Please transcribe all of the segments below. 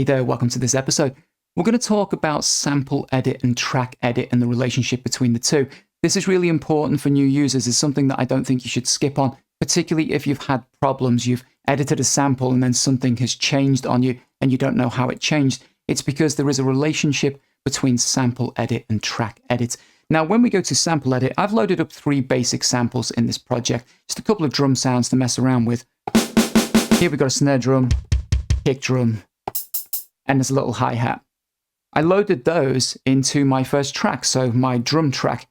Hey there, welcome to this episode. We're going to talk about sample edit and track edit and the relationship between the two. This is really important for new users. It's something that I don't think you should skip on, particularly if you've had problems. You've edited a sample and then something has changed on you and you don't know how it changed. It's because there is a relationship between sample edit and track edit. Now, when we go to sample edit, I've loaded up 3 basic samples in this project, just a couple of drum sounds to mess around with. Here we've got a snare drum, kick drum, and there's a little hi-hat. I loaded those into my first track, so my drum track.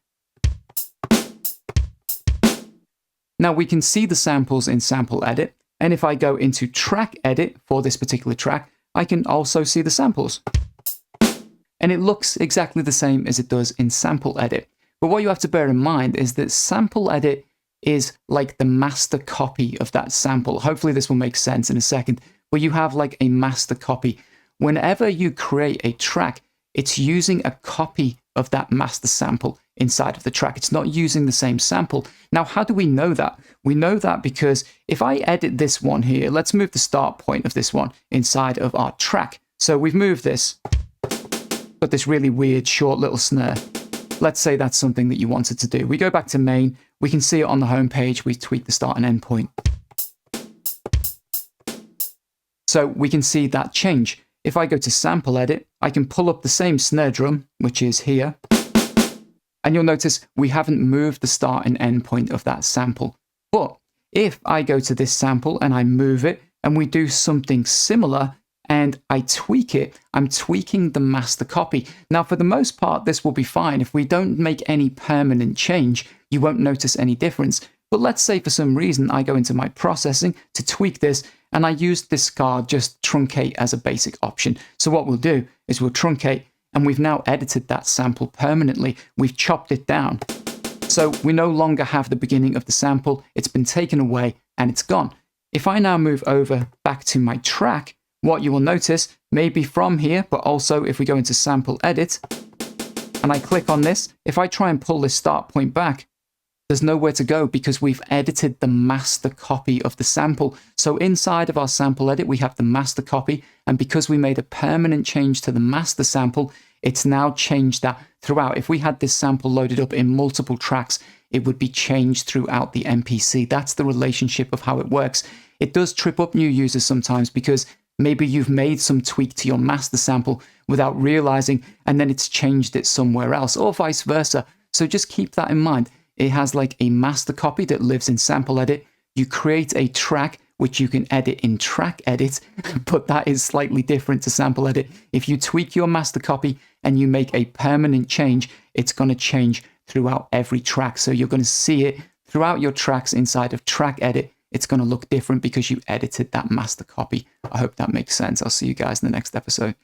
Now we can see the samples in sample edit, and if I go into track edit for this particular track, I can also see the samples. And it looks exactly the same as it does in sample edit. But what you have to bear in mind is that sample edit is like the master copy of that sample. Hopefully this will make sense in a second, where you have like a master copy. Whenever you create a track, it's using a copy of that master sample inside of the track. It's not using the same sample. Now, how do we know that? We know that because if I edit this one here, let's move the start point of this one inside of our track. So we've moved this, got this really weird short little snare. Let's say that's something that you wanted to do. We go back to main, we can see it on the home page, we tweak the start and end point. So we can see that change. If I go to sample edit, I can pull up the same snare drum, which is here. And you'll notice we haven't moved the start and end point of that sample. But if I go to this sample and I move it and we do something similar and I tweak it, I'm tweaking the master copy. Now, for the most part, this will be fine. If we don't make any permanent change, you won't notice any difference. But let's say for some reason I go into my processing to tweak this and I use discard, just truncate as a basic option. So what we'll do is we'll truncate, and we've now edited that sample permanently. We've chopped it down. So we no longer have the beginning of the sample. It's been taken away and it's gone. If I now move over back to my track, what you will notice, maybe from here, but also if we go into sample edit and I click on this, if I try and pull this start point back, there's nowhere to go because we've edited the master copy of the sample. So inside of our sample edit, we have the master copy. And because we made a permanent change to the master sample, it's now changed that throughout. If we had this sample loaded up in multiple tracks, it would be changed throughout the MPC. That's the relationship of how it works. It does trip up new users sometimes because maybe you've made some tweak to your master sample without realizing, and then it's changed it somewhere else, or vice versa. So just keep that in mind. It has like a master copy that lives in sample edit. You create a track which you can edit in track edit, but that is slightly different to sample edit. If you tweak your master copy and you make a permanent change, it's going to change throughout every track. So you're going to see it throughout your tracks inside of track edit. It's going to look different because you edited that master copy. I hope that makes sense. I'll see you guys in the next episode.